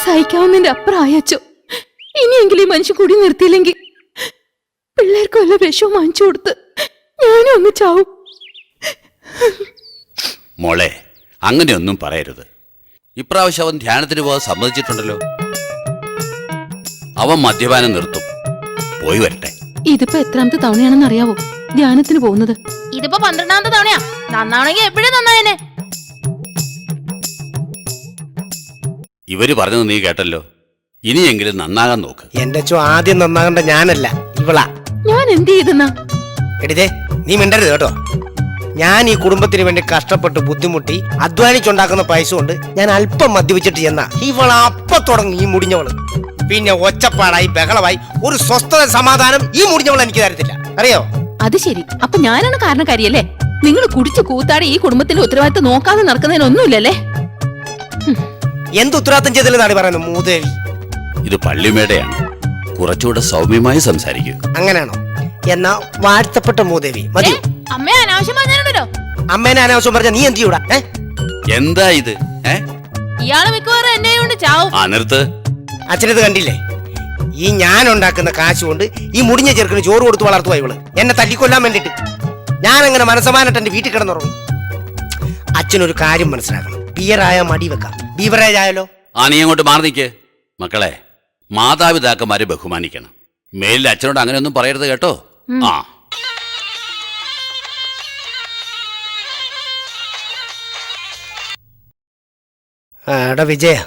സഹിക്കാവുന്നതിന്റെ അപ്പുറമായ അച്ചോ. ഇനിയെങ്കിലും ഈ മനുഷ്യൻ കൂടി നിർത്തിയില്ലെങ്കിൽ പിള്ളേർക്ക് വല്ല വിഷവും വാങ്ങിച്ചു കൊടുത്ത് ഞാനും അങ്ങ് ചാവും. മോളെ, അങ്ങനെയൊന്നും പറയരുത്. ഇപ്രാവശ്യം അവൻ ധ്യാനത്തിന് പോകാൻ സമ്മതിച്ചിട്ടുണ്ടല്ലോ. അവൻ മദ്യപാനം നിർത്തും. പോയി വരട്ടെ. ഇതിപ്പോ എത്രാമത്തെ തവണയാണെന്ന് അറിയാവോ ധ്യാനത്തിന് പോകുന്നത്? ഇതിപ്പോ 12ാമത്തെ തവണയാ. നന്നാണെങ്കിൽ എപ്പോഴും നന്നായനെ. ഇവര് പറഞ്ഞത് നീ കേട്ടല്ലോ. ഇനിയെങ്കിലും നന്നാകാൻ നോക്ക്. എന്റെ അച്ഛൻ ആദ്യം നന്നാകേണ്ട ഞാനല്ല, ഇവളാ. ഞാൻ എന്ത് ചെയ്തെന്നാ? എടിതേ, നീ മിണ്ടരുത് കേട്ടോ. ഞാൻ ഈ കുടുംബത്തിന് വേണ്ടി കഷ്ടപ്പെട്ട് ബുദ്ധിമുട്ടി അധ്വാനിച്ചുണ്ടാക്കുന്ന പൈസ കൊണ്ട് ഞാൻ അല്പം മദ്യപിച്ചിട്ട് ചെന്നാ ഇവൾ അപ്പൊ തുടങ്ങും ഈ മുടിഞ്ഞവള്. പിന്നെ ഒച്ചപ്പാടായി ബഹളമായി ഒരു സ്വസ്ഥത സമാധാനം ഈ മുടിഞ്ഞവൾ എനിക്ക് തരത്തില്ല, അറിയോ? അത് ശരി. അപ്പൊ ഞാനാണ് കാരണക്കാരിയല്ലേ? നിങ്ങൾ കുടിച്ചു കൂത്താടി ഈ കുടുംബത്തിന്റെ ഉത്തരവാദിത്തം നോക്കാതെ നടക്കുന്നതിനൊന്നുമില്ലല്ലേ? എന്ത് ഉത്തരവാദിത്തം ചെയ്തില്ലെന്നാണ് പറയുന്നത് മൂദേവി? ഇത് പള്ളിമേടയാണ്. കുറച്ചുകൂടെ സൗമ്യമായി സംസാരിക്കൂ. അങ്ങനെയാണോ? എന്നാ വാഴ്ത്തപ്പെട്ട മൂദേവി മതി. അമ്മയെ അനാവശ്യം പറഞ്ഞാലുണ്ടല്ലോ. അമ്മേനെ അനാവശ്യം പറഞ്ഞ നീ എന്ത് ചെയ്യൂടാ? എന്താ ഇത്? ഇയാള് മിക്കവാറും എന്നെ കൊണ്ട് ചാവും. നിർത്ത്. അച്ഛനത് കണ്ടില്ലേ? ഈ ഞാൻ ഉണ്ടാക്കുന്ന കാശ് കൊണ്ട് ഈ മുടിഞ്ഞ ചെറുക്കിന് ചോറ് കൊടുത്ത് വളർത്തുവാ ഇവള്. എന്നെ തല്ലിക്കൊല്ലാൻ വേണ്ടിട്ട്. ഞാൻ അങ്ങനെ മനസ്സമാനട്ട് എന്റെ വീട്ടിൽ കിടന്നുറങ്ങും. അച്ഛനൊരു കാര്യം മനസ്സിലാക്കണം. ബിയറായ മടി വെക്കാം, ബീവറേജ് ആയാലോ? നീ അങ്ങോട്ട് മാറി നിൽക്ക്. മക്കളെ, മാതാപിതാക്കന്മാരെ ബഹുമാനിക്കണം. മേലിൽ അച്ഛനോട് അങ്ങനെയൊന്നും പറയരുത് കേട്ടോ. എടാ വിജയ,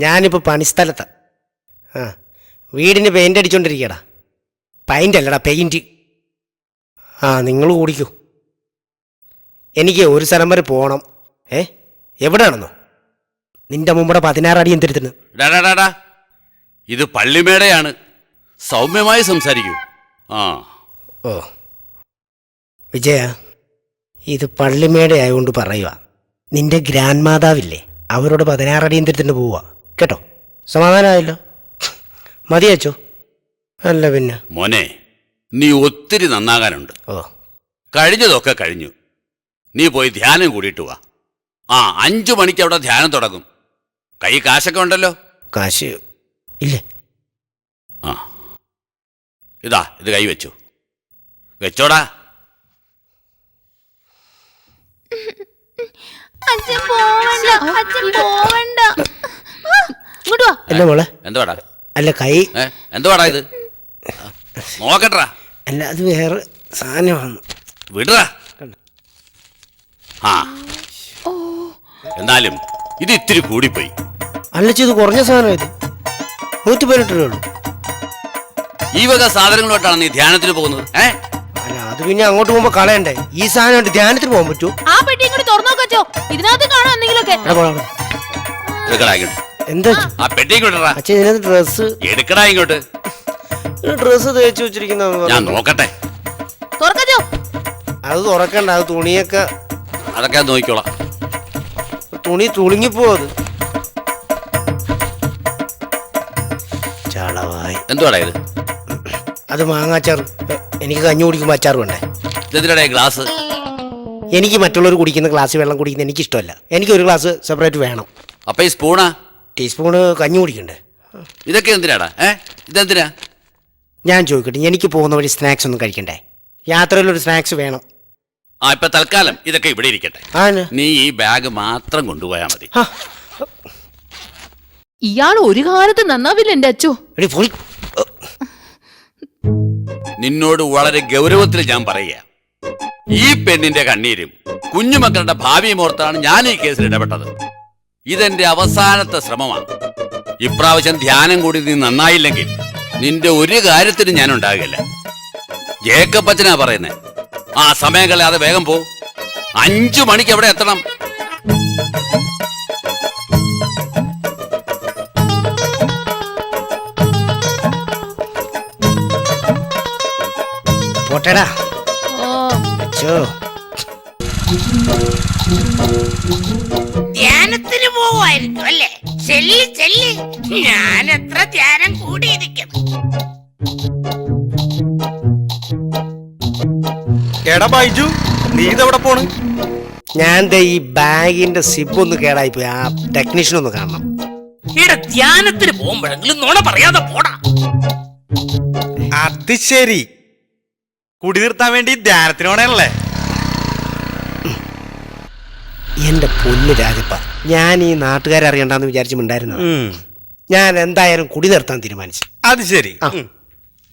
ഞാനിപ്പോ പണിസ്ഥലത്താ. വീടിന് പെയിന്റ് അടിച്ചോണ്ടിരിക്കടാ. പെയിന്റ് അല്ലടാ, പെയിന്റ്. നിങ്ങൾ കൂടിക്കൂ. എനിക്ക് ഒരു സ്ഥലം വരെ പോകണം. എവിടെയാണെന്നോ? നിന്റെ മുമ്പടെ 16 അടി എന്തിരുത്തുന്നു? ഇത് പള്ളിമേടയാണ്. സൗമ്യമായി സംസാരിക്കൂ. ഓ വിജയ, ഇത് പള്ളിമേട ആയതുകൊണ്ട് പറയുക. നിന്റെ ഗ്രാൻഡ് മാതാവില്ലേ, അവരോട് 16 അടി എന്തിരുത്തിന് പോവുക കേട്ടോ. സമാധാനമായല്ലോ? മതിയച്ചോ? അല്ല പിന്നെ മോനെ, നീ ഒത്തിരി നന്നാകാനുണ്ട്. കഴിഞ്ഞതൊക്കെ കഴിഞ്ഞു. നീ പോയി ധ്യാനം കൂടിയിട്ട് വാ. 5 മണിക്ക് അവിടെ ധ്യാനം തുടങ്ങും. കൈ കാശൊക്കെ ഉണ്ടല്ലോ? കാശ് ഇല്ലേ? ഇത് കൈ വെച്ചു. വെച്ചോടാ. എന്തുവാടാ? അല്ല കൈ എന്തുവാടാ ഇത്? നോക്കട്ടാ. അല്ല അത് വേറെ സാധനമാണ്. വിടറാ. എന്നാലും ഇത് ഇത്തിരി കൂടിപ്പോയി. അല്ല ഇത് കുറഞ്ഞ സാധനം. ഇത് 118 രൂപയുള്ളൂ. ഈ വക സാധനങ്ങളോട്ടാണ് നീ ധ്യാനത്തിന് പോകുന്നത്? അല്ല അത് പിന്നെ അങ്ങോട്ട് പോകുമ്പോ കളയണ്ടേ? ഈ സാധനം ധ്യാനത്തിന് പോകാൻ പറ്റൂ? ആ പെട്ടി ഇങ്ങോട്ട് തുറന്നോക്കോ. ഇതിനകത്ത് കാണാം എന്തെങ്കിലുമൊക്കെ. എന്താ ആ പെട്ടി ഇങ്ങോട്ടാ. അച്ഛൻ ഇതിനകത്ത് ഡ്രസ് എടുക്കടാ. ഇങ്ങോട്ട് ഡ്രസ് തേച്ച് വെച്ചിരിക്കുന്ന. ഞാൻ നോക്കട്ടെ. തുറക്കോ. അത് തുറക്കണ്ട. അത് തുണിയൊക്കെ അതൊക്കെ നോക്കിക്കോളാം. തുണി തുളുങ്ങിപ്പോ. അത് ചളവായി. എന്തുവാടാ ഇത്? അത് മാങ്ങാച്ചാർ. എനിക്ക് കഞ്ഞി കുടിക്കുമ്പോൾ അച്ചാർ വേണ്ടേ? എന്തിനാ ഗ്ലാസ്? എനിക്ക് മറ്റുള്ളവർ കുടിക്കുന്ന ഗ്ലാസ് വെള്ളം കുടിക്കുന്നത് എനിക്കിഷ്ടമല്ല. എനിക്ക് ഒരു ഗ്ലാസ് സെപ്പറേറ്റ് വേണം. അപ്പൊ ഈ സ്പൂണാ? ടീസ്പൂണ് കഞ്ഞി കുടിക്കണ്ടേ? ഇതൊക്കെ എന്തിനാടാ? ഇതെന്തിനാ? ഞാൻ ചോദിക്കട്ടെ, എനിക്ക് പോകുന്ന വഴി സ്നാക്സ് ഒന്നും കഴിക്കണ്ടേ? യാത്രയിലൊരു സ്നാക്സ് വേണം. ഇപ്പൊ തൽക്കാലം ഇതൊക്കെ ഇവിടെ ഇരിക്കട്ടെ. നീ ഈ ബാഗ് മാത്രം കൊണ്ടുപോയാ മതി. ഇയാൾ ഒരു കാലത്ത് നന്നാവില്ല എന്റെ അച്ചോ. നിന്നോട് വളരെ ഗൗരവത്തിൽ ഞാൻ പറയുക. ഈ പെണ്ണിന്റെ കണ്ണീരും കുഞ്ഞുമക്കളുടെ ഭാവിയും ഓർത്താണ് ഞാൻ ഈ കേസിൽ ഇടപെട്ടത്. ഇതെന്റെ അവസാനത്തെ ശ്രമമാണ്. ഇപ്രാവശ്യം ധ്യാനം കൂടി നീ നന്നായില്ലെങ്കിൽ നിന്റെ ഒരു കാര്യത്തിനും ഞാൻ ഉണ്ടാകില്ല. ജേക്കബ് അച്ഛനാ പറയുന്നേ. സമയം കളയാതെ വേഗം പോ. 5 മണിക്ക് എവിടെ എത്തണം? പോട്ടേടാ. ധ്യാനത്തിന് പോവായിരിക്കും അല്ലേ? ചെല്ലി ചെല്ലി. ഞാൻ എത്ര ധ്യാനം കൂടിയിരിക്കും. എടാ ബൈജു, നീ ഇതെവിടെ പോണ്? ഞാൻ ദേ ഈ ബാഗിന്റെ സിബ് ഒന്ന് കേടായിപ്പോയി. ആ ടെക്നീഷ്യൻ ഒന്ന് കാണണം. ഇവിടെ ധ്യാനത്തിന് പോകുമ്പോഴെങ്കിലും നുണ പറയാതെ പോടാ. അത് ശരി, കുടി നിർത്താൻ വേണ്ടി ധ്യാനത്തിനോടെയല്ലേ? എന്റെ പൊന്ന് രാജപ്പ, ഞാൻ ഈ നാട്ടുകാരെ അറിയണ്ടെന്ന് വിചാരിച്ചുണ്ടായിരുന്നു. ഞാൻ എന്തായാലും കുടി നിർത്താൻ തീരുമാനിച്ചു. അത് ശരി.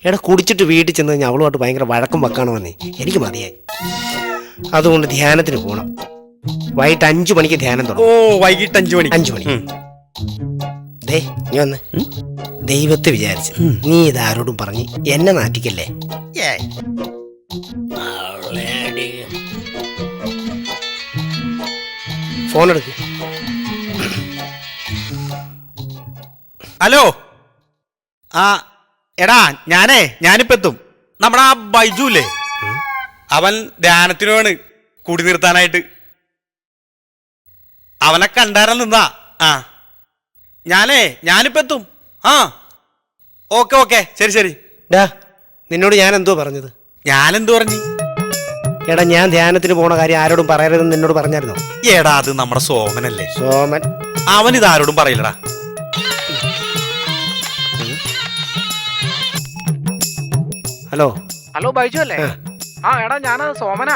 എടാ, കുടിച്ചിട്ട് വീട്ടിൽ ചെന്ന് കഴിഞ്ഞാൽ അവളുമായിട്ട് ഭയങ്കര വഴക്കം വെക്കാണ് വന്നേ. എനിക്ക് മതിയായി. അതുകൊണ്ട് ധ്യാനത്തിന് പോകണം. വൈകിട്ട് 5 മണിക്ക് ധ്യാനം ഓ, തുടങ്ങും. വൈകിട്ട് 5 മണി. 5 മണി. ദേ നീ വന്ന് ദൈവത്തെ വിചാരിച്ച് നീ ഇതാരോടും പറഞ്ഞ് എന്നെ നാട്ടിക്കല്ലേ. ഫോൺ എടുക്ക്. ഹലോ. ആ എടാ, ഞാനിപ്പോ എത്തും. നമ്മുടെ ആ ബൈജു ഇല്ലേ, അവൻ ധ്യാനത്തിനാണ് കുടി നിർത്താനായിട്ട്. അവനെ കണ്ടാരം നിന്നാ. ആ ഞാനിപ്പോ എത്തും. ആ ഓക്കെ ശരി ശരി. ഡാ, നിന്നോട് ഞാൻ എന്തോ പറഞ്ഞത്? ഞാനെന്തു പറഞ്ഞു? എടാ, ഞാൻ ധ്യാനത്തിന് പോണ കാര്യം ആരോടും പറയരുതെന്ന് നിന്നോട് പറഞ്ഞായിരുന്നോ? എടാ, അത് നമ്മുടെ സോമനല്ലേ. സോമൻ അവൻ ഇതാരോടും പറയില്ലടാ. ഹലോ ബൈജു അല്ലേ? ആ എടാ, ഞാൻ സോമനാ.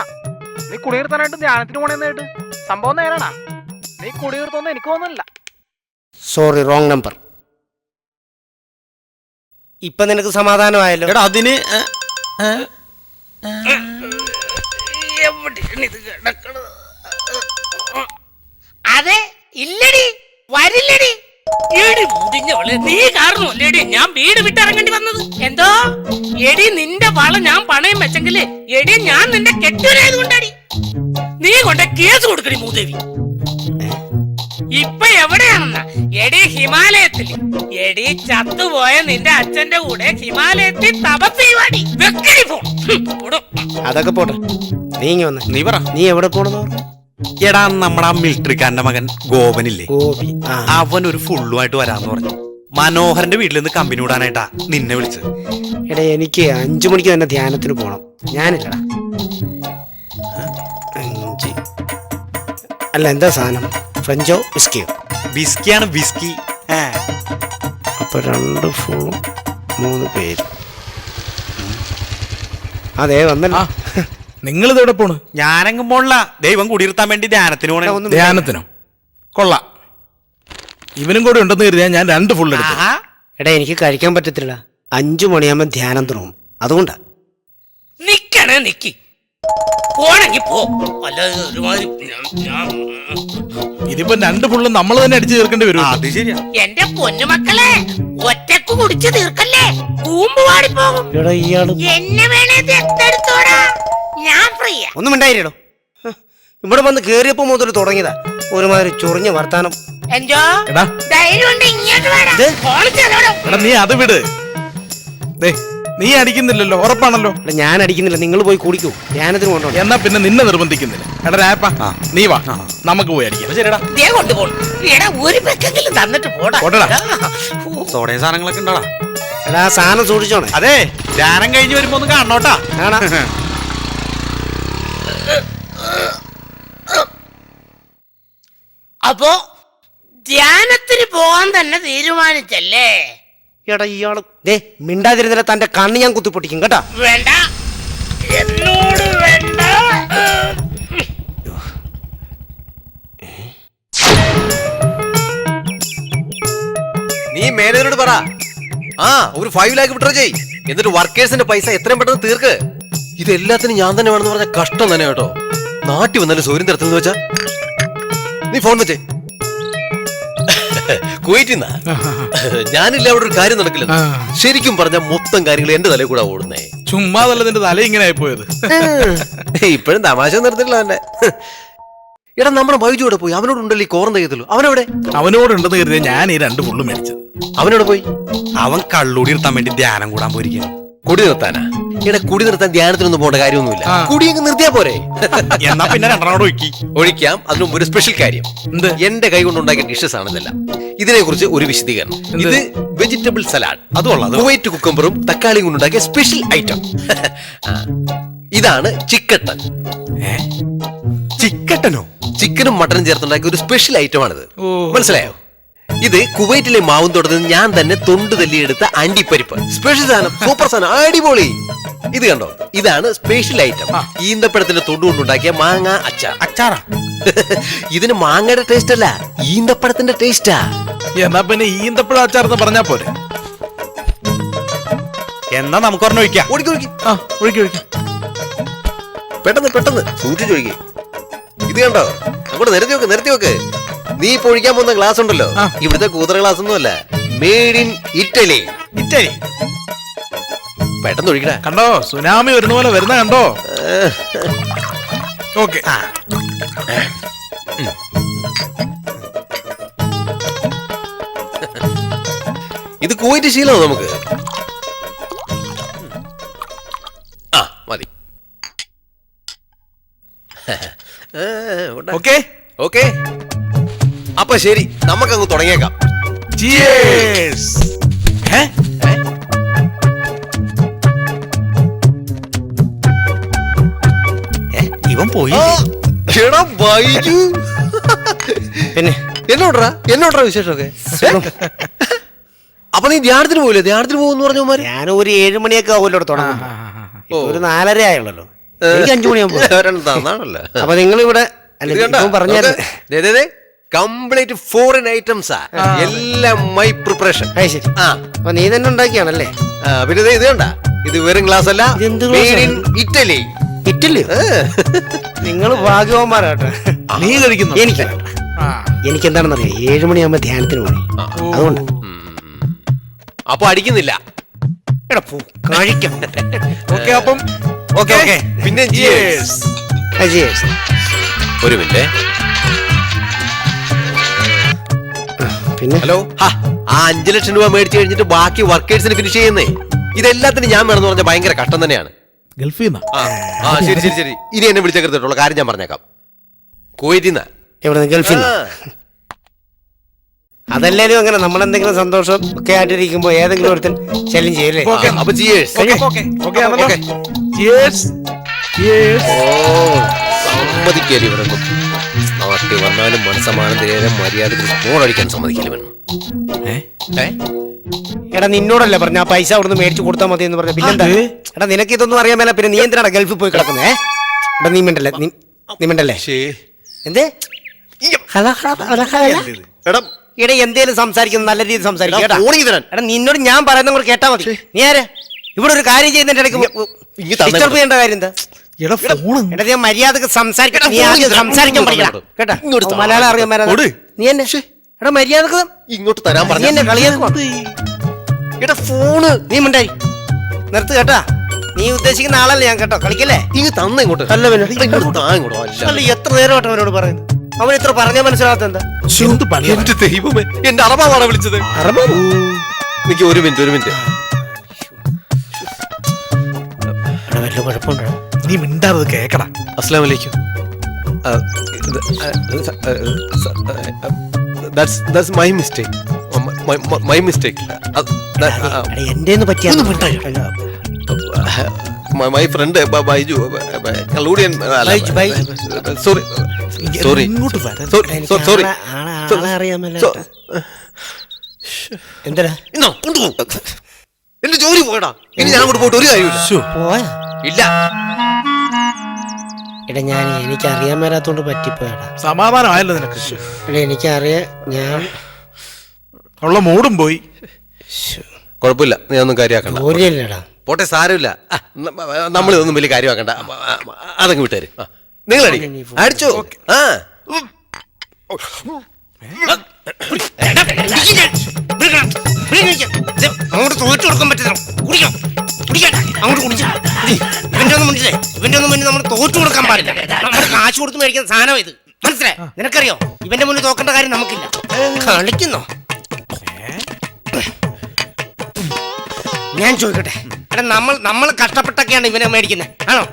നീ കുടിയിരുത്താനായിട്ട് ധ്യാനത്തിന് പോണേന്നായിട്ട് സംഭവം നേരാണാ? നീ കുടിയിരുത്തോന്ന് എനിക്ക് തോന്നുന്നില്ല. Sorry, wrong number. ഇപ്പൊ നിനക്ക് സമാധാനമായല്ലോ? എടാ, അതിന് എവിടെയാണ് ഇത് കിടക്കണത്? അതെ, ഇല്ലടി, വരില്ലടി. എടി മുടിഞ്ഞവളെ, നീ കാരണമല്ലേടി ഞാൻ വീട് വിട്ടിറങ്ങേണ്ടി വന്നത്. എന്തോ എടി, നിന്റെ വള ഞാൻ പണയം വെച്ചെങ്കിലേ എടി ഞാൻ നിന്റെ കെട്ടിയതായത് കൊണ്ടാടി. നീ കൊണ്ട് കേസ് കൊടുക്കടി മൂദേവി. ഇപ്പൊ എവിടെയാണെന്ന? എടി ഹിമാലയത്തിൽ. എടി ചത്തുപോയ നിന്റെ അച്ഛന്റെ കൂടെ ഹിമാലയത്തിൽ തപസ് ചെയ്യുവാടി. വെക്കടി ഫോൺ. അതൊക്കെ പോട്ടെ, നീ ഇങ്ങ് വന്നേ. നീ പറ, നീ എവിടെ പോണെന്ന്? എടാ, നമ്മുടെ ആ മിലിറ്ററിക്കാരന്റെ മകൻ ഗോപനില്ലേ, ഗോപി. അവൻ ഒരു ഫുള്ളുമായിട്ട് വരാന്ന് പറഞ്ഞു. മനോഹരന്റെ വീട്ടിൽ നിന്ന് കമ്പനി വിടാനായിട്ടാ നിന്നെ വിളിച്ചത്. എടാ, എനിക്ക് 5 മണിക്ക് തന്നെ ധ്യാനത്തിന് പോണം. ഞാനില്ലടാ. 5 അല്ല, എന്താ സാധനം? ഫ്രഞ്ചോ വിസ്കിയോ? വിസ്കിയാണ്, വിസ്കി. അപ്പൊ 2 ഫുള്ളും 3 പേര്. അതെ, വന്നല്ലോ. നിങ്ങളിത് എവിടെ പോണ്? ഞാനെങ്ങും പോണില്ല. ദൈവം കുടിയിരുത്താൻ വേണ്ടി ധ്യാനത്തിന് പോണേ. ധ്യാനത്തിനോ? കൊള്ളാം. ഇവനും കൂടെ ഉണ്ടെന്ന് കരുതിയാ ഞാൻ 2 ഫുൾ എടുത്തു. എടാ, എനിക്ക് കഴിക്കാൻ പറ്റത്തില്ല. 5 മണിയാകുമ്പോ ധ്യാനം തുടങ്ങും. അതുകൊണ്ടാ. നിക്കണേ നിക്കി, പോണെങ്കി പോ. അല്ലാതെ ഒരുമാതിരി ഇതിപ്പോ 2 ഫുള്ളും നമ്മൾ തന്നെ അടിച്ചു തീർക്കേണ്ടി വരും. അത് ശരിയാ. എന്റെ പൊന്നുമക്കളെ, ഒറ്റക്ക് കുടിച്ച് തീർക്കല്ലേ, കൂമ്പുവാടി പോകും. എടാ, ഇയാള് എന്നെ വേണേ ദത്തെടുത്തോടാ, ഞാൻ ഫ്രീയാ. ഒന്നും മിണ്ടായിരടോ. ഇവിടെ വന്ന് കേറിയപ്പോ മുതൽ തുടങ്ങിയതാ ഒരുമാതിരി ചൊറിഞ്ഞ വർത്താനം. എന്തോ എടാ. ധൈര്യം ഉണ്ട്, ഇങ്ങോട്ട് വേണം. എടാ, നീ അത് വിട്. ദേ, നീ അടിക്കുന്നില്ലല്ലോ, ഉറപ്പാണല്ലോ. എടാ, ഞാൻ അടിക്കുന്നില്ല, നിങ്ങൾ പോയി കുടിക്കൂ. ധ്യാനത്തിന് കൊണ്ടോ. എന്നാ പിന്നെ നിന്നെ നിർബന്ധിക്കുന്നില്ല. എടാ രായപ്പ, നീ വാ, നമുക്ക് പോയി അടിക്കാം. ശരിടാ. ദേ കൊണ്ടുപോകണം. എടാ, ഒരു പെക്കെങ്കിലും തന്നിട്ട് പോടാ. പോട്ടെടാ. സോഡയും സാധനങ്ങളൊക്കെ ഉണ്ടാടാ. എടാ, സാധനം സൂക്ഷിച്ചോണേ. അതെ, ധ്യാനം കഴിഞ്ഞ് വരുമ്പോ ഒന്ന് കാണണോട്ടാ. കാണാ. അപ്പോ ധ്യാനത്തിന് പോകാൻ തന്നെ തീരുമാനിച്ചല്ലേ? എടാ, ഇയാള് ദേ മിണ്ടാതിരുന്നില്ല, തന്റെ കണ്ണ് ഞാൻ കുത്തിപ്പൊട്ടിക്കും കേട്ടാ. വേണ്ട, എന്നോട് വേണ്ട. നീ മാനേജറോട് പറ, ഒരു 5 ലാഖ് വിഡ്രോ ചെയ്. എന്നിട്ട് വർക്കേഴ്സിന്റെ പൈസ എത്രയും പെട്ടെന്ന് തീർക്ക്. ഇത് എല്ലാത്തിനും ഞാൻ തന്നെ വേണമെന്ന് പറഞ്ഞ കഷ്ടം തന്നെ കേട്ടോ. നാട്ടിൽ വന്നാലും സൗകര്യം തരത്തില്ലെന്ന് വെച്ചാ നീ ഫോൺ വെച്ചേ. കുവൈറ്റിന്നാ. ഞാനില്ല, അവിടെ ഒരു കാര്യം നടക്കില്ല. ശരിക്കും പറഞ്ഞ മൊത്തം കാര്യങ്ങൾ എന്റെ തലയിൽ കൂടെ ഓടുന്നേ. ചുമ്മാതല്ല നിന്റെ തല ഇങ്ങനെ ആയിപ്പോയത്. ഇപ്പോഴും തമാശ നിർത്തില്ല അവന്റെ. എടാ, നമ്മുടെ ബൈജു ഇവിടെ പോയി. അവനോടുണ്ടല്ലോ ഈ കോറം തയ്യത്തുള്ളൂ. അവനെവിടെ? അവനോടുണ്ടെന്ന് കരുതിയാ ഞാൻ ഈ 2 ഫുള്ളും മേടിച്ചത്. അവനോട് പോയി? അവൻ കള്ളൂടി നിർത്താൻ വേണ്ടി ധ്യാനം കൂടാൻ പോയിരിക്കുന്നു. കുടി നിർത്താനാ? എടാ, കുടി നിർത്താൻ ധ്യാനത്തിനൊന്നും പോകേണ്ട കാര്യമൊന്നുമില്ല. കുടി അങ്ങ് നിർത്തിയാ പോരെ. എന്നാ പിന്നെ 2 ഒഴുക്കി ഒഴിക്കാം. അതിനു മുമ്പ് ഒരു സ്പെഷ്യൽ കാര്യം. എന്റെ കൈ കൊണ്ടുണ്ടാക്കിയ ഡിഷസ് ആണ് ഇതെല്ലാം. ഇതിനെ കുറിച്ച് ഒരു വിശദീകരണം. ഇത് വെജിറ്റബിൾ സലാഡ്. അതുള്ളത് കുവൈറ്റ് കുക്കമ്പറും തക്കാളിയും കൊണ്ടുണ്ടാക്കിയ സ്പെഷ്യൽ ഐറ്റം. ഇതാണ് ചിക്കട്ടൻ. ചിക്കട്ടനോ? ചിക്കനും മട്ടനും ചേർത്തുണ്ടാക്കിയ ഒരു സ്പെഷ്യൽ ഐറ്റമാണിത്. ഓ. മനസ്സിലായോ? ഇത് കുവൈറ്റിലെ മാവും തുടർന്ന് ഞാൻ തന്നെ തൊണ്ട് തല്ലിയെടുത്ത അണ്ടിപ്പരിപ്പ്. സ്പെഷ്യൽ സാധനം, സൂപ്പർ സാധനം, അടിപൊളി. ഇത് കണ്ടോ, ഇതാണ് സ്പെഷ്യൽ ഐറ്റം. ഈന്തപ്പഴത്തിന്റെ തൊണ്ട് കൊണ്ടുണ്ടാക്കിയ മാങ്ങ അച്ചാർ. അച്ചാറാ? ഇതിന് മാങ്ങയുടെ ടേസ്റ്റ് അല്ല, ഈന്തപ്പഴത്തിന്റെ ടേസ്റ്റാ. എന്നാ പിന്നെ ഈന്തപ്പഴ അച്ചാർന്ന് പറഞ്ഞാ പോരെ. എന്നാ നമുക്ക് ഒരെണ്ണം ഒഴിക്കാം. ഓടിക്കൊടുക്കി, ആ ഒഴിക്കും ഒഴിക്കും. പെട്ടെന്ന് പെട്ടെന്ന് സൂക്ഷിച്ചൊഴുകി. ഇത് കണ്ടോ, അങ്ങോട്ട് നിരത്തി വെക്ക്. നീ ഇപ്പൊ ഒഴിക്കാൻ പോകുന്ന ഗ്ലാസ് ഉണ്ടല്ലോ, ആ. ഇവിടുത്തെ കൂതറ ഗ്ലാസ് ഒന്നും അല്ല, മെയ്ഡ് ഇൻ ഇറ്റലി. ഇറ്റലി പെട്ടെന്ന് ഒഴിക്കടാ. കണ്ടോ, സുനാമി വരുന്ന പോലെ വരുന്ന കണ്ടോ. ഓക്കെ. ഇത് കുവൈറ്റ് ശീലമാണ് നമുക്ക്. ആ മതി. ഓക്കെ ഓക്കെ, അപ്പൊ ശരി, നമുക്കങ്ങ് തുടങ്ങിയേക്കാം. ചിയേഴ്സ്. ഇവൻ പോയി. എടാ ബൈജു, പിന്നെ എന്നോടാ വിശേഷമൊക്കെ? അപ്പൊ നീ ധ്യാനത്തിന് പോയില്ലേ? ധ്യാനത്തിന് പോകുന്നു പറഞ്ഞവന്മാര്. ഞാൻ ഒരു 7 മണിയൊക്കെ ആവുമല്ലോ തുടങ്ങും. ഒരു 4:30 ആയുള്ളല്ലോ. എനിക്ക് 5 മണിയാകുമ്പോ. അപ്പൊ നിങ്ങൾ ഇവിടെ പറഞ്ഞു കംപ്ലീറ്റ് ഫോറിൻ ഐറ്റംസാ, എല്ലാം മൈ പ്രിപ്പറേഷൻ. ശരി. അപ്പൊ നീ തന്നെ ഉണ്ടാക്കിയാണല്ലേ? പിന്നെ ഇത് കണ്ട, ഇത് വെറും ഗ്ലാസ് അല്ല, ഇതെന്ത് മെയ്ഡ് ഇൻ ഇറ്റലി. ഇറ്റലി? നിങ്ങൾ ഭാഗ്യവാന്മാരാട്ടെ. നീ കഴിക്കുന്നു? എനിക്ക് എനിക്ക് എന്താണെന്നറിയാം, 7 മണിയാകുമ്പോ ധ്യാനത്തിന് പോയി. അതുകൊണ്ട് അപ്പൊ അടിക്കുന്നില്ല. എടാ പോ, കഴിക്കാം. ഓക്കെ, അപ്പം ഓക്കെ ഓക്കെ. പിന്നെ cheers. ഒരു മിനിറ്റ്. പിന്നെ ഹലോ, ആ 5 ലക്ഷം രൂപ മേടിച്ചു കഴിഞ്ഞിട്ട് ബാക്കി വർക്കേഴ്സിന് ഫിനിഷ് ചെയ്യുന്നേ. ഇതെല്ലാത്തിനും ഞാൻ വേണമെന്ന് പറഞ്ഞാൽ ഭയങ്കര കഷ്ടം തന്നെയാണ്. ഗൾഫിൽ നിന്നാ? ആ ശരി ശരി ശരി, ഇനി എന്നെ വിളിച്ചേക്കരുത്തുള്ള കാര്യം ഞാൻ പറഞ്ഞേക്കാം. കുവൈറ്റിന്നാ. എവിടെ? ഗൾഫിൽ. അതല്ലേലും അങ്ങനെ നമ്മളെന്തെങ്കിലും സന്തോഷം ഒക്കെ ആയിട്ടിരിക്കുമ്പോ ഏതെങ്കിലും ഒരുത്തൻ ശല്യം ചെയ്യല്ലേ? അപ്പൊ cheers. സമ്മതിക്കല്ലേ ഇവരൊന്നും. നാട്ടിൽ വന്നാലും മനസ്സമാനം തിരിയാതെ മര്യാദക്ക് ഫോൺ അടിക്കാൻ സമ്മതിക്കില്ല ഇവൻ. എടാ നിന്നോടല്ലേ പറഞ്ഞ ആ പൈസ അവിടുന്ന് മേടിച്ചു കൊടുത്താൽ മതി എന്ന് പറഞ്ഞ. പിന്നെന്താ? എടാ നിനക്ക് ഇതൊന്നും അറിയാൻ മേല, പിന്നെ നീ എന്തിനാണ് ഗൾഫിൽ പോയി കിടക്കുന്നേ? എടാ നീ മിണ്ടല്ലേ, നീ മിണ്ടല്ലേ? എന്തേ? എടാ എന്തേലും സംസാരിക്കുന്നത് നല്ല രീതിയിൽ സംസാരിക്കും. എടാ നിന്നോട് ഞാൻ പറയുന്ന കൂടെ കേട്ടാ മതി. നീ ആരെ ഇവിടെ ഒരു കാര്യം ചെയ്യുന്നതിന്റെ ഇടയ്ക്ക് ഡിസ്റ്റർബ് ചെയ്യേണ്ട കാര്യം എന്താ? എടാ ഞാൻ മര്യാദക്ക് സംസാരിക്കണം. നീ ആദ്യം സംസാരിക്കാൻ പഠിക്കണം കേട്ടാ. മലയാളം അറിയാൻ മേല നീ എന്നെ. എടാ മര്യാദക്ക് ഇങ്ങോട്ട് തരാൻ നീ പറഞ്ഞു. എന്നെ കളിയാക്കുവാ. എടാ ഫോണ് നീ മിണ്ടായി നിർത്ത് കേട്ടാ. നീ ഉദ്ദേശിക്കുന്ന ആളല്ലേ ഞാൻ കേട്ടോ. കളിക്കല്ലേ? ഇങ്ങ് തന്ന ഇങ്ങോട്ട്. അല്ല പിന്നെ ഇങ്ങോട്ട്. അല്ല എത്ര നേരമായിട്ട് അവനോട് പറയുന്നത്? അവൻ ഇത്ര പറഞ്ഞാൽ മനസ്സിലാകാത്ത എന്താ? എന്റെ ദൈവമേ, എന്റെ അറബാവാണ് വിളിച്ചത്. എനിക്ക് ഒരു മിനിറ്റ്. വല്ല കുഴപ്പമുണ്ടോ? നീ മിണ്ടാതെ കേക്കടാ. അസ്സലാമു അലൈക്കും. That's my mistake. My mistake. എന്റെ പറ്റിയ My friend Baiju. Sorry. ഇങ്ങോട്ട് വരാ. Sorry. അറിയാമല്ലോ. എന്താ എന്റെ ജോലി പോയടാ. ഇനി ഞാൻ അങ്ങോട്ട് പോയിട്ട് ഒരു കാര്യമില്ല. പോയാ? ഇല്ല. എടാ ഞാൻ എനിക്ക് അറിയാൻ മേലാത്തോണ്ട് പറ്റിപ്പോയടാ. സമാധാനമായല്ലോ നിനക്ക്? എടാ എനിക്കറിയാം, ഞാൻ ഉള്ള മൂടും പോയി. കുഴപ്പമില്ല, നീ ഒന്നും കാര്യമാക്കണ്ട. ജോലിയല്ലേടാ. പോട്ടെ, സാരമില്ല. നമ്മളിതൊന്നും വലിയ കാര്യമാക്കണ്ട. അതങ്ങ് വിട്ടേര്. നിങ്ങൾ അടിച്ചോ. ആ അങ്ങോട്ട് തോറ്റു കൊടുക്കാൻ പറ്റില്ല. കുടിക്കണം, കുടിക്കണം, അങ്ങോട്ട് കുടിച്ചു. ഇവന്റെ ഒന്നും മുന്നിലേ, ഇവന്റെ ഒന്നും മുന്നിൽ നമ്മൾ തോറ്റു കൊടുക്കാൻ പാടില്ല. നമ്മൾ കാശ് കൊടുത്ത് മേടിക്കുന്ന സാധനം ഇത്, മനസ്സിലായി? നിനക്കറിയോ ഇവന്റെ മുന്നിൽ തോക്കേണ്ട കാര്യം നമുക്കില്ല. കളിക്കുന്നോ? ഞാൻ ചോദിക്കട്ടെ, എടാ നമ്മൾ കഷ്ടപ്പെട്ടൊക്കെയാണ് ഇവനെ മേടിക്കുന്നത്, ആണോ?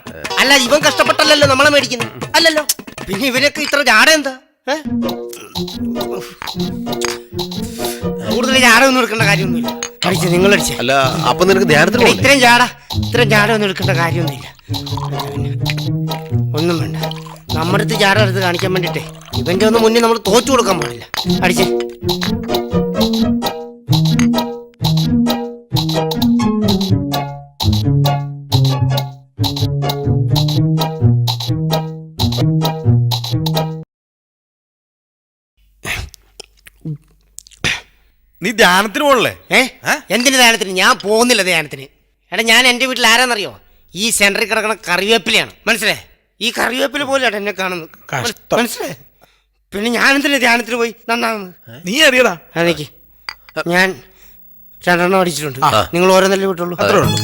അല്ല ഇവൻ കഷ്ടപ്പെട്ടല്ലല്ലോ നമ്മളെ മേടിക്കുന്നത്, അല്ലല്ലോ. പിന്നെ ഇവനൊക്കെ ഇത്ര ജാട എന്താ? കൂടുതൽ ജാട ഒന്നും എടുക്കേണ്ട കാര്യമൊന്നുമില്ല. അടിച്ച് നിങ്ങൾ അടിച്ചേ. അല്ല അപ്പൊ നിനക്ക് ധ്യാനത്തിന് ഇത്രയും ജാട ഒന്നും എടുക്കേണ്ട കാര്യമൊന്നുമില്ല. ഒന്നും വേണ്ട. നമ്മുടെ അടുത്ത് ചാട അടുത്ത് കാണിക്കാൻ വേണ്ടിട്ടേ ഇവന്റെ ഒന്ന് മുന്നേ നമ്മൾ തോറ്റു കൊടുക്കാൻ പാടില്ല. അടിച്ചേ. നീ ധ്യാനത്തിന് പോകണല്ലേ? എന്തിന് ധ്യാനത്തിന്? ഞാൻ പോകുന്നില്ല ധ്യാനത്തിന്. എടാ ഞാൻ എൻ്റെ വീട്ടിൽ ആരാന്നറിയോ? ഈ സെന്ററിൽ കിടക്കണ കറിവേപ്പിലയാണ്. മനസ്സിലായി? ഈ കറിവേപ്പില പോലെയാണ് എന്നെ കാണുന്നത്. മനസ്സിലായി? പിന്നെ ഞാൻ എന്തിനാ ധ്യാനത്തിന് പോയി നന്നാകുന്നത്? നീ അറിയടാ. എനിക്ക് ഞാൻ 2 എണ്ണം അടിച്ചിട്ടുണ്ട്. നിങ്ങൾ ഓരോന്നല്ലേ വിട്ടുള്ളൂ. അത്രേ ഉള്ളൂ.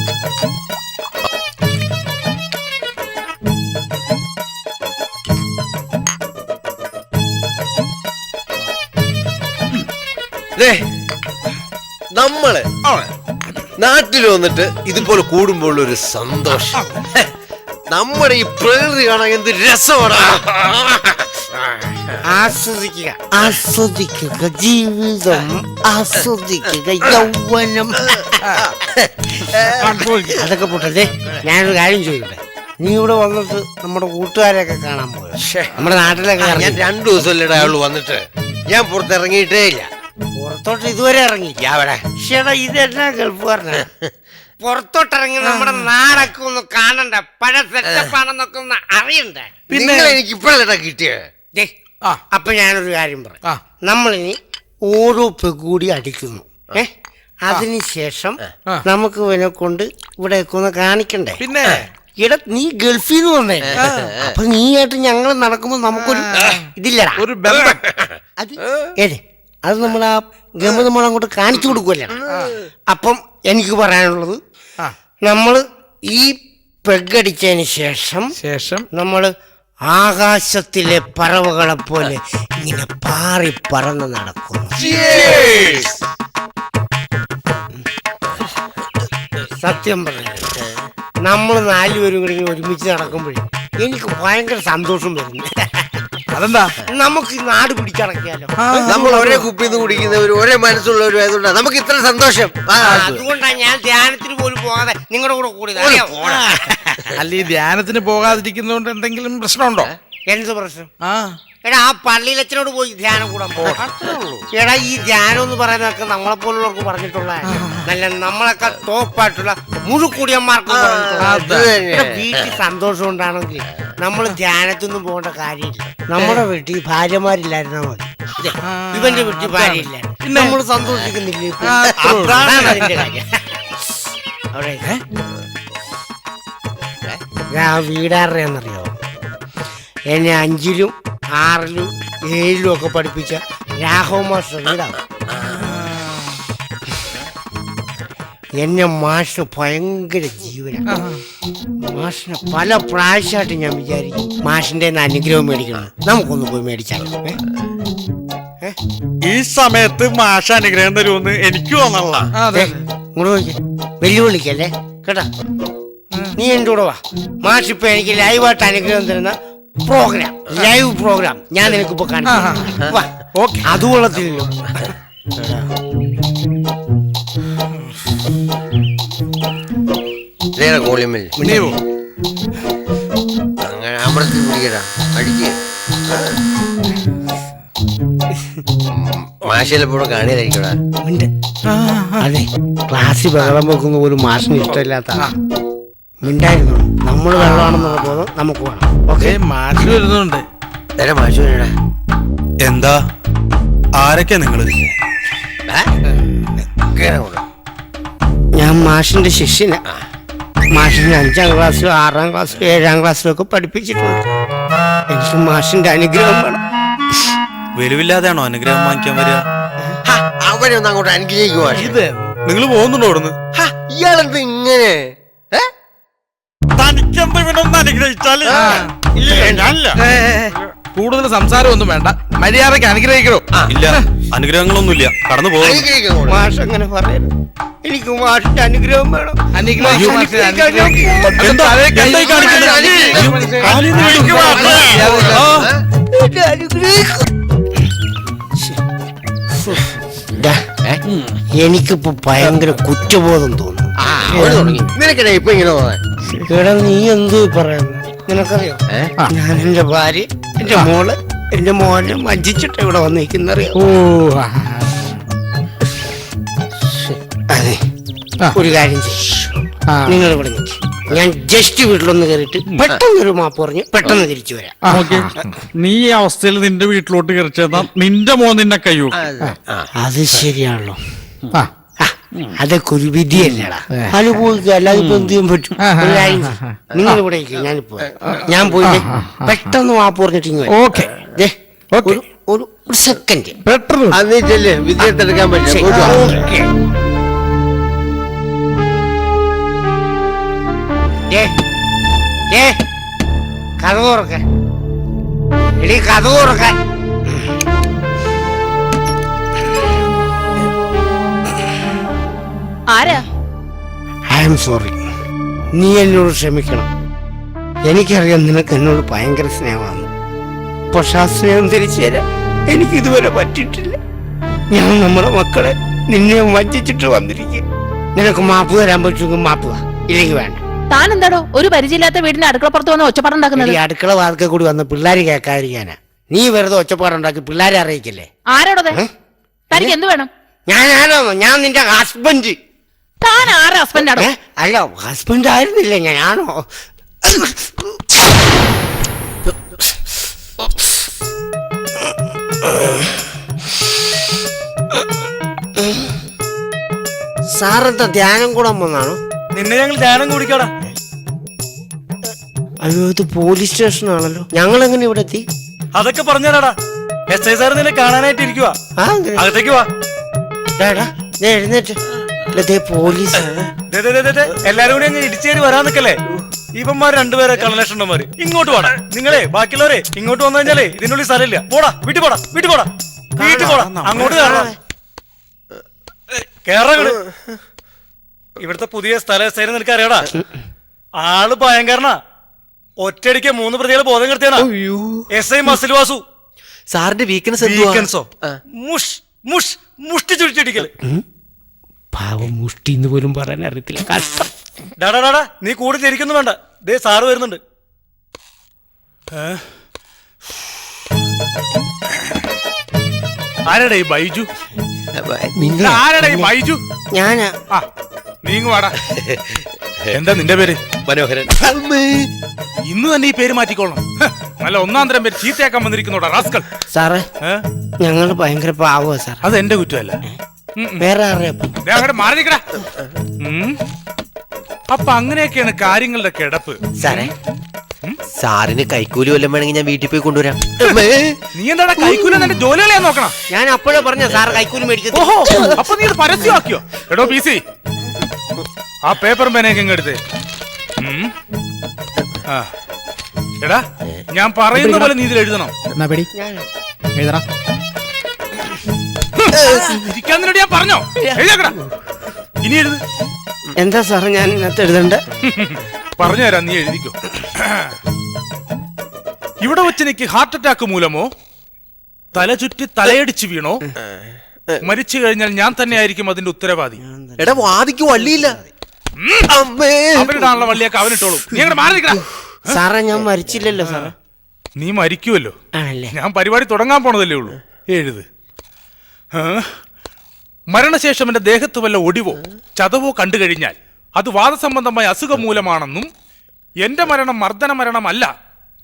നമ്മള് നാട്ടിൽ വന്നിട്ട് ഇതുപോലെ കൂടുമ്പോൾ ഒരു സന്തോഷം. നമ്മുടെ ഈ പ്രകൃതി കാണാൻ എന്ത് രസമാണ്. ആസ്വദിക്കുക, ആസ്വദിക്കുക ജീവിതം, ആസ്വദിക്കുക യൗവനം. അതൊക്കെ പോട്ടെ. ഞാനൊരു കാര്യം ചോദിക്കട്ടെ, നീ ഇവിടെ വന്നിട്ട് നമ്മുടെ കൂട്ടുകാരെയൊക്കെ കാണാൻ പോയോ? നമ്മുടെ നാട്ടിലൊക്കെ ഞാൻ 2 ദിവസമല്ലേ അയാള് വന്നിട്ട്. ഞാൻ പുറത്തിറങ്ങിയിട്ടേ ഇല്ല. പുറത്തോട്ട് ഇതുവരെ ഇറങ്ങിയില്ല. അവിടെ ചേട്ടാ ഇതെന്നാ ഗൾഫുകാരനാ? പുറത്തോട്ടിറങ്ങി നമ്മുടെ നാടൊക്കെ ഒന്ന് കാണണ്ട, പഴയ സെറ്റപ്പാണെന്നൊക്കെ ഒന്ന് അറിയണ്ടേ? പിന്നെ എനിക്ക് ഇപ്പോഴല്ലേട്ടാ കിട്ടിയത്. അപ്പൊ ഞാനൊരു കാര്യം പറയാം. നമ്മളിനി ഓരോ പെകൂടി അടിക്കുന്നു. അതിനുശേഷം നമുക്ക് ഇവനെ കൊണ്ട് ഇവിടെയൊക്കെ ഒന്ന് കാണിക്കണ്ടേ? പിന്നെ ഇവിടെ നീ ഗൾഫിൽ നിന്ന് വന്നേ. അപ്പൊ നീ ആയിട്ട് ഞങ്ങൾ നടക്കുമ്പോ നമുക്കൊരു ഇതില്ലടാ, ഒരു ബന്ധം. അത് ഏത് അത് നമ്മൾ ആ ഗമ നമ്മൾ അങ്ങോട്ട് കാണിച്ചു കൊടുക്കുമല്ലോ. അപ്പം എനിക്ക് പറയാനുള്ളത്, നമ്മൾ ഈ പെഗടിച്ചതിന് ശേഷം നമ്മൾ ആകാശത്തിലെ പറവകളെ പോലെ ഇങ്ങനെ പാറി പറന്ന് നടക്കുന്നു. സത്യം പറഞ്ഞു, നമ്മൾ 4 പേരും കൂടി ഒരുമിച്ച് നടക്കുമ്പോഴേ എനിക്ക് ഭയങ്കര സന്തോഷം വരുന്നു. അതെന്താ? നമുക്ക് ഈ നാട് പിടിച്ചടക്കിയാലോ. നമ്മൾ ഒരേ കുപ്പിന്ന് കുടിക്കുന്നവർ, ഒരേ മനസ്സുള്ളവരും ആയതുകൊണ്ടാ നമുക്ക് ഇത്ര സന്തോഷം. അതുകൊണ്ടാണ് ഞാൻ ധ്യാനത്തിന് പോലും പോകാതെ നിങ്ങളുടെ കൂടെ കൂടിയത്. അല്ല, ഈ ധ്യാനത്തിന് പോകാതിരിക്കുന്നതുകൊണ്ട് എന്തെങ്കിലും പ്രശ്നമുണ്ടോ? എന്ത് പ്രശ്നം? എടാ ആ പള്ളിയിലച്ഛനോട് പോയി ധ്യാനം കൂടാൻ പോകാം. എടാ ഈ ധ്യാനം എന്ന് പറയുന്നതൊക്കെ നമ്മളെ പോലുള്ളവർക്ക് പറഞ്ഞിട്ടുള്ള നല്ല നമ്മളൊക്കെ ടോപ്പായിട്ടുള്ള മുഴുക്കൂടിയന്മാർക്ക് വീട്ടിൽ സന്തോഷം ഉണ്ടാണെങ്കിൽ നമ്മൾ ധ്യാനത്തൊന്നും പോകേണ്ട കാര്യമില്ല. നമ്മുടെ വീട്ടിൽ ഭാര്യമാരില്ലായിരുന്നാ മതി. ഇവന്റെ വീട്ടിൽ ഭാര്യയില്ല, നമ്മൾ സന്തോഷിക്കുന്നില്ലേ? അതാണ് അതിന്റെ കാര്യം. അവിടെ ഞാൻ വീടാറിയാന്നറിയോ? എന്നെ 5ലും 6ലും 7ലും ഒക്കെ പഠിപ്പിച്ച രാഘവ മാസ്റ്റർ വീടാണ്. എന്നെ മാഷിന് ഭയങ്കര ജീവനാണ്. മാഷിനെ പല പ്രാവശ്യമായിട്ട് ഞാൻ വിചാരിക്കും മാഷിന്റെ അനുഗ്രഹം മേടിക്കണം, നമുക്കൊന്ന് പോയി മേടിച്ചാലോ. ഈ സമയത്ത് മാഷ അനുഗ്രഹം തരുമെന്ന് എനിക്ക് തോന്നല്ല. ഇങ്ങോട്ട് നോക്കി വെല്ലുവിളിക്കല്ലേ കേട്ടാ. നീ എൻ്റെ കൂടെ വാ. മാഷിപ്പോ എനിക്ക് ലൈവായിട്ട് അനുഗ്രഹം തരുന്ന പ്രോഗ്രാം, ലൈവ് പ്രോഗ്രാം ഞാൻ നിനക്കിപ്പോ കാണിക്കാം. അത് കൊള്ളത്തില്ലല്ലോ. അങ്ങനെ അമൃത്തി പിടിക്കടാ, അടിക്കുക. മാഷെല്ലപ്പോഴും കാണിയതായിരിക്കടാ. അതെ, ക്ലാസ്സിൽ ബഹളം വെക്കുന്ന ഒരു മാഷിന് ഇഷ്ടമില്ലാത്ത മിണ്ടായിരുന്നു. നമ്മൾ വെള്ളമാണെന്നുള്ള ബോധം നമുക്ക് വേണം. ഓക്കെ, മാഷ് വരുന്നുണ്ട്. മാഷ് വരടാ. എന്താ, ആരൊക്കെയാ നിങ്ങള്? ഞാൻ മാഷിന്റെ ശിഷ്യനാ. മാഷിന് 5ാം ക്ലാസ്സിലും 6ാം ക്ലാസ്സിലും 7ാം ക്ലാസ്സിലും ഒക്കെ പഠിപ്പിച്ചിട്ടുണ്ട്. എനിക്ക് മാഷിന്റെ അനുഗ്രഹം വേണം. വെളിവില്ലാതെയാണോ അനുഗ്രഹം വാങ്ങിക്കാൻ വരിക? അവനെ ഒന്ന് അങ്ങോട്ട് അനുഗ്രഹിക്കുവാ. ഇത് നിങ്ങൾ പോകുന്നുണ്ടോ അവിടുന്ന്? ഇയാളെന്ത് ഇങ്ങനെ? തനിക്കെന്താ ഇവനൊന്ന് അനുഗ്രഹിച്ചാല്? കൂടുതൽ സംസാരം ഒന്നും വേണ്ട, മര്യാദക്ക് അനുഗ്രഹിക്കണോ? ഇല്ല, അനുഗ്രഹങ്ങളൊന്നുമില്ല, കടന്നു പോകും. മാഷ് അങ്ങനെ പറയരുത്. എനിക്ക് മാഷിന്റെ അനുഗ്രഹം വേണം. എനിക്കിപ്പോ ഭയങ്കര കുറ്റബോധം തോന്നുന്നു. നിനക്കട ഇപ്പൊ ഇങ്ങനെ എടാ നീ എന്തോ പറയുന്നു? നിനക്കറിയോ ഞാൻ എന്റെ ഭാര്യ എന്റെ മോള് എന്റെ മോനെ വഞ്ചിച്ചിട്ട് ഇവിടെ വന്നിരിക്കുന്നറിയോ? ഓ അതെ ആ. ഒരു കാര്യം ചെയ്യും, ആ. നിങ്ങൾ ഇവിടെ നിൽക്ക്. ഞാൻ ജസ്റ്റ് വീട്ടിലൊന്ന് കയറിയിട്ട് പെട്ടെന്നൊരു മാപ്പ് പറഞ്ഞ് പെട്ടെന്ന് തിരിച്ചു വരാം. ഓക്കെ, നീ ഈ അവസ്ഥയിൽ നിന്റെ വീട്ടിലോട്ട് കയറി ചെന്നാൽ നിന്റെ മോൻ നിന്നെ കയ്യോ. അത് ശരിയാണല്ലോ. ആ ആ, അതൊക്കെ ഒരു വിധിയല്ലടാ, അനുഭവിക്കുക, അല്ലാതെ ഇപ്പൊ എന്ത് ചെയ്യാൻ പറ്റും? ഒരു കാര്യം ചെയ്യ്, നിങ്ങൾ ഇവിടെ ഇരിക്ക്, ഞാനിപ്പോ വരാം. ഞാൻ പോയി പെട്ടെന്ന് മാപ്പ് പറഞ്ഞിട്ട് ഇങ്ങ് വരാം. ഓക്കെ ദേ, ഓക്കെ. ഒരു സെക്കൻഡ്. പെട്ടെന്ന് വിദ്യാർത്ഥിയെടുക്കാൻ പറ്റില്ല. ഓക്കെ. കഥ തുറക്കാൻ എടീ, കഥ തുറക്കാൻ. ആരാ? ഐ എം സോറി, നീ എന്നോട് ക്ഷമിക്കണം. എനിക്കറിയാം നിനക്ക് എന്നോട് ഭയങ്കര സ്നേഹമാണ്, പക്ഷെ ആ സ്നേഹം തിരിച്ചു തരാൻ എനിക്ക് ഇതുവരെ പറ്റിയിട്ടില്ല. ഞാൻ നമ്മുടെ മക്കളെ നിന്നെ വഞ്ചിച്ചിട്ട് വന്നിരിക്കും. നിനക്ക് മാപ്പ് തരാൻ പറ്റുമെങ്കിൽ മാപ്പ് താ, ഇല്ലെങ്കിൽ വേണ്ട. താൻ എന്താടോ ഒരു പരിചയമില്ലാത്ത വീടിന്റെ അടുക്കളപ്പുറത്ത് വന്ന് ഒച്ചപ്പാടുണ്ടാക്കുന്നത്? ഈ അടുക്കള വാർക്ക കൂടി വന്ന് പിള്ളേര് കേൾക്കാതിരിക്കാനാ. നീ വെറുതെ ഒച്ചപ്പാടുണ്ടാക്കി പിള്ളേരെ അറിയിക്കല്ലേ. ആരോടത്? തനിക്ക് എന്ത് വേണം? ഞാൻ ആരാണോ? ഞാൻ നിന്റെ ഹസ്ബൻഡ്. താൻ ആരാ ഹസ്ബൻഡാണോ? അല്ല, ഹസ്ബൻഡ് ആയിരുന്നില്ല, ഞാനാണോ? സാറെന്താ ധ്യാനം കൂടാൻ പോന്നാണോ? നിന്നെ ഞങ്ങൾ ധ്യാനം കുടിക്കടാ. അയ്യോ, ഇത് പോലീസ് സ്റ്റേഷൻ ആണല്ലോ. ഞങ്ങൾ എങ്ങനെ ഇവിടെ എത്തി? അതൊക്കെ പറഞ്ഞാടാ. എസ് ഐ സാർ നിന്നെ കാണാനായിട്ട് ഇരിക്കുവാ. ആ, അകത്തേക്ക് വാ. എഴുന്നേറ്റ്. പോലീസ് എല്ലാരും കൂടി അങ്ങ് ഇടിച്ചേരി വരാൻ നിക്കല്ലേ. ഇവന്മാർ രണ്ടുപേരെ കളലക്ഷണന്മാര് ഇങ്ങോട്ട് പോടാ. നിങ്ങളെ ബാക്കിയുള്ളവരെ ഇങ്ങോട്ട് വന്നു കഴിഞ്ഞാലേ ഇതിനുള്ളിൽ സ്ഥലമില്ല. പോടാ, വീട്ടിൽ പോടാ, വീട്ടിൽ പോടാ, വീട്ടിൽ പോടാ. അങ്ങോട്ട് കയറാം, കേറങ്ങട്. ഇവിടുത്തെ പുതിയ സ്ഥല സ്ഥലം നിനക്ക് അറിയാടാ. ആള് ഭയങ്കരനാ. ഒറ്റയടിക്ക് 3 പ്രതികളെ ബോധം കെടുത്തിയാണ്. S I muscle Vasu. സാറിന്റെ വീക്ക്നെസ് വീക്കൻസോ? മുഷ് മുഷ് മുഷ്ടി ചുഴിച്ചടിക്കല്. പാവം, മുഷ്ടി എന്ന് പോലും പറയാൻ അറിയത്തില്ല. കഷ്ടം. ഡാടാ, നീ കൂടെ തിരിക്കുന്നു വേണ്ട. ദേ സാറ് വരുന്നുണ്ട്. ആരാടാ ഈ ബൈജു? നിന്നെ ആരാടാ ഈ ബൈജു? ഞാനാ. ആ, നീങ്ങ് വാടാ. എന്താ നിന്റെ പേര്? മനോഹരൻ. ഇന്ന് തന്നെ ഈ പേര് മാറ്റിക്കോളണം. നല്ല ഒന്നാം തരം പേര് ചീത്തയാക്കാൻ വന്നിരിക്കുന്നോടാ റാസ്കൽ. സാറേ, ഞങ്ങൾ ഭയങ്കര പാവമാ സാർ. അത് എന്റെ കുറ്റമല്ല. വേറെ അറിയാം. അങ്ങോട്ട് മാറി നിൽക്കടാ. അപ്പൊ അങ്ങനെയൊക്കെയാണ് കാര്യങ്ങളുടെ കിടപ്പ്. സാറേ, സാറിന് കൈക്കൂലി വല്ലതും വേണമെങ്കിൽ ഞാൻ വീട്ടിൽ പോയി കൊണ്ടുവരാം. നീ എന്താടാ കൈക്കൂലി എന്റെ ജോലികളെയാ നോക്കണം? ഞാൻ അപ്പോഴേ പറഞ്ഞ സാർ കൈക്കൂലി മേടിച്ചത്. ഓഹോ, അപ്പൊ നീ ഇത് പരസ്യമാക്കിയോ? എടോ പി സി, ആ പേപ്പറും പേനയൊക്കെ ഇങ്ങെടുത്ത്. ആ, എടാ, ഞാൻ പറയുന്ന പോലെ നീ ഇതിൽ എഴുതണം. ഇരിക്കാൻ നിന്നോട് ഞാൻ പറഞ്ഞോ? എഴുതേക്കടാ. ഇനി എഴുത്. എന്താ സാറേ ഞാൻ ഇതിനകത്ത് എഴുതണ്ട? പറഞ്ഞുതരാം, നീ എഴുതിക്കോ. ഇവിടെ വെച്ച് എനിക്ക് ഹാർട്ട് അറ്റാക്ക് മൂലമോ തല ചുറ്റി തലയടിച്ച് വീണോ മരിച്ചു കഴിഞ്ഞാൽ ഞാൻ തന്നെ ആയിരിക്കും അതിന്റെ ഉത്തരവാദി. എടാ, വാദിക്ക് വള്ളിയില്ല. അവനിടാനുള്ള വള്ളിയൊക്കെ അവനിട്ടോളും. നീ അങ്ങനെ മാറി നിൽക്കടാ. സാറേ, ഞാൻ മരിച്ചില്ലല്ലോ സാറേ. നീ മരിക്കുമല്ലോ. ആണല്ലേ? ഞാൻ പരിപാടി തുടങ്ങാൻ പോണതല്ലേ ഉള്ളൂ. എഴുത്. മരണശേഷം എന്റെ ദേഹത്ത് വല്ല ഒടിവോ ചതവോ കണ്ടു കഴിഞ്ഞാൽ അത് വാദസംബന്ധമായ അസുഖം മൂലമാണെന്നും എന്റെ മരണം മർദ്ദന മരണമല്ല,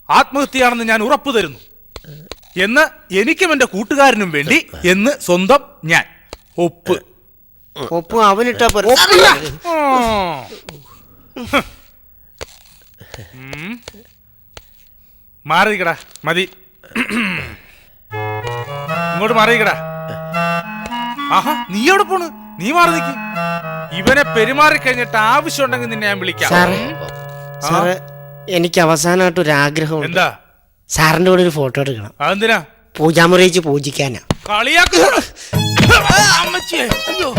ആത്മഹത്യയാണെന്ന് ഞാൻ ഉറപ്പു തരുന്നു എന്ന് എനിക്കും എന്റെ കൂട്ടുകാരനും വേണ്ടി എന്ന് സ്വന്തം ഞാൻ. ഒപ്പ്. ഒപ്പ് അവനിട്ടാ മാറിക്കടാ. മതി, ഇങ്ങോട്ട് മാറിക്കടാ. ആഹാ, നീ എവിടെ പോണ്? നീ മാറി നിൽക്ക്. ഇവനെ പെരുമാറി കഴിഞ്ഞിട്ട് ആവശ്യമുണ്ടെങ്കിൽ നിന്നെ ഞാൻ വിളിക്കാം. സാറേ, എനിക്ക് അവസാനമായിട്ട് ഒരു ആഗ്രഹം. എന്താ? സാറിന്റെ കൂടെ ഒരു ഫോട്ടോ എടുക്കണം. അതെന്തിനാ? പൂജാമുറി വെച്ച് പൂജിക്കാനാ. കളിയാക്കോ അമ്മച്ചിയെ? അയ്യോ,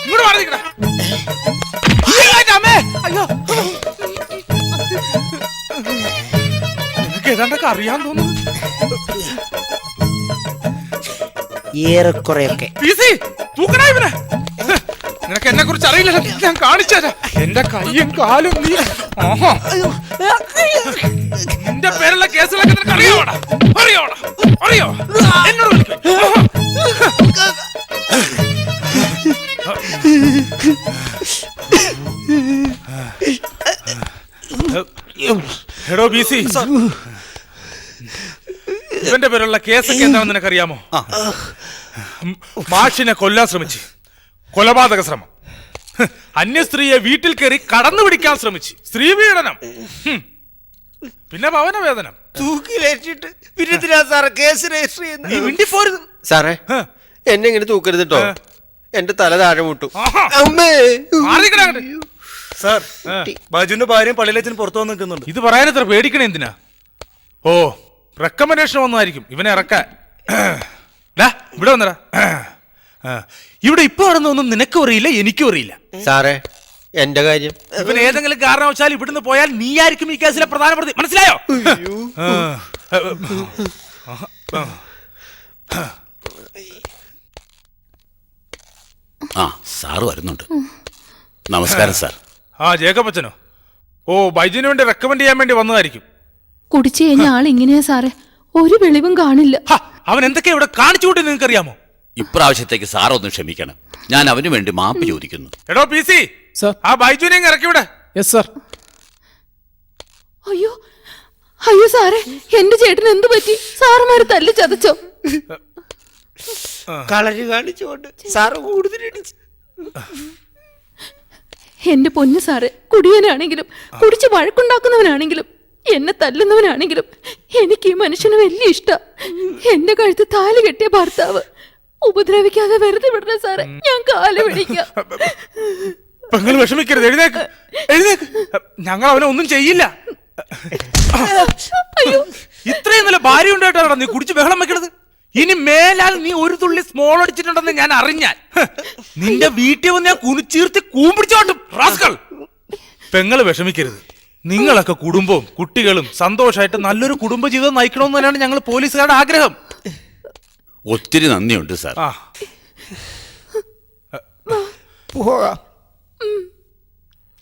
ഇങ്ങോട്ട് മാറി നിൽക്കടാ. അയ്യോ, നിനക്ക് ഏതാണ്ടൊക്കെ അറിയാൻ തോന്നുന്നു. ഏറെക്കുറെയൊക്കെ. തൂക്കണ ഇവനെ. നിനക്ക് എന്നെ കുറിച്ച് അറിയില്ലല്ലോ, ഞാൻ കാണിച്ചു തരാം. എന്റെ കൈയും കാലും നീ ആഹാ. നിന്റെ പേരുള്ള കേസിലൊക്കെ നിനക്ക് അറിയോടാ? അറിയോടാ? അറിയോ? എന്നോട് വിളിക്ക്. എടോ ബി സി, ഇവന്റെ പേരുള്ള കേസൊക്കെ എന്താണെന്ന് നിനക്കറിയാമോ? മാഷിനെ കൊല്ലാൻ ശ്രമിച്ച്, കൊലപാതക ശ്രമം, അന്യ സ്ത്രീയെ വീട്ടിൽ കയറി കടന്നു പിടിക്കാൻ ശ്രമിച്ച്, സ്ത്രീപീഡനം, പിന്നെ ഭവനവേദനം. തൂക്കിലേറ്റിട്ട് പിന്നെ സാറേ കേസ് രജിസ്റ്റർ ചെയ്യുന്നത്? നീ മിണ്ടിപ്പോരുത് സാറേ, എന്നെ ഇങ്ങനെ തൂക്കരുത് കേട്ടോ. എന്റെ തല താഴെ മുട്ടു. ആഹാ. അമ്മേ. മാറിക്കടാ അങ്ങട്. സാർ, ബൈജുവിന്റെ ഭാര്യയും പള്ളിയിലച്ഛനും പുറത്തു വന്ന് നിൽക്കുന്നുണ്ട്. ഇത് പറയാനെത്ര പേടിക്കണേ എന്തിനാ? ഓ, റെക്കമെൻഡേഷൻ വന്നായിരിക്കും ഇവനെ ഇറക്കാൻ. ഡാ, ഇവിടെ വന്നടാ. ഇവിടെ ഇപ്പൊ നടന്നൊന്നും നിനക്കും അറിയില്ല, എനിക്കും അറിയില്ല. സാറേ, എന്റെ കാര്യം ഇവൻ ഏതെങ്കിലും കാരണവശാൽ ഇവിടുന്ന് പോയാൽ നീയായിരിക്കും ഈ കേസിലെ പ്രധാന പ്രതി, മനസ്സിലായോ? ആ, സാറ് വരുന്നുണ്ട്. നമസ്കാരം സാർ. ആ, ജേക്കബ് അച്ഛനോ? ഓ, ബൈജുവിന് വേണ്ടി റെക്കമെൻഡ് ചെയ്യാൻ വേണ്ടി വന്നതായിരിക്കും. കുടിച്ചു കഴിഞ്ഞ ആൾ ഇങ്ങനെയാ സാറേ, ഒരു വെളിവും കാണില്ല. ഹ, അവൻ എന്തൊക്കെയാ ഇവിടെ കാണിച്ചു കൂട്ടി നിങ്ങൾക്ക് അറിയാമോ? ഇപ്രാവശ്യത്തേക്ക് സാർ ഒന്ന് ക്ഷമിക്കണം. ഞാൻ അവന് വേണ്ടി മാപ്പ് ചോദിക്കുന്നു. എടോ പി സി, ആ ബൈജുവിനെ ഇറക്കി വിടെ. അയ്യോ അയ്യോ സാറേ, എന്റെ ചേട്ടന് എന്തു പറ്റി? സാറുമാര് തല്ലി ചതച്ചോ? കളരി കാണിച്ചുകൊണ്ട് സാറ് കൂടുതലിടിച്ചു. എന്റെ പൊന്നു സാറ്, കുടിയനാണെങ്കിലും കുടിച്ച് വഴക്കുണ്ടാക്കുന്നവനാണെങ്കിലും എന്നെ തല്ലുന്നവനാണെങ്കിലും എനിക്ക് ഈ മനുഷ്യന് വലിയ ഇഷ്ടം. എന്റെ കഴുത്ത് താലി കെട്ടിയ ഭർത്താവ് ഉപദ്രവിക്കാതെ വെറുതെ വിടണ സാറേ, ഞാൻ കാല് പിടിക്കാം. പെങ്ങൾ വിഷമിക്കരുത്, എഴുന്നേക്ക് എഴുന്നേക്ക്. ഞങ്ങൾ അവനെ ഒന്നും ചെയ്യില്ല. അയ്യോ, ഇത്രയും നല്ല ഭാര്യ ഉണ്ടായിട്ടാണ് നീ കുടിച്ച് ബഹളം വെക്കണത്. ഇനി മേലാൽ നീ ഒരു തുള്ളി സ്മോൾ അടിച്ചിട്ടുണ്ടെന്ന് ഞാൻ അറിഞ്ഞാൽ നിന്റെ വീട്ടിൽ വന്ന് ഞാൻ കുനിച്ചീർത്തി കൂമ്പിടിച്ചോട്ടും. റാസ്കൾ, പെങ്ങള് വിഷമിക്കരുത്. നിങ്ങളൊക്കെ കുടുംബവും കുട്ടികളും സന്തോഷമായിട്ട് നല്ലൊരു കുടുംബജീവിതം നയിക്കണമെന്ന് തന്നെയാണ് ഞങ്ങൾ പോലീസുകാരുടെ ആഗ്രഹം. ഒത്തിരി നന്ദിയുണ്ട് സാർ. ആ, പോകാം.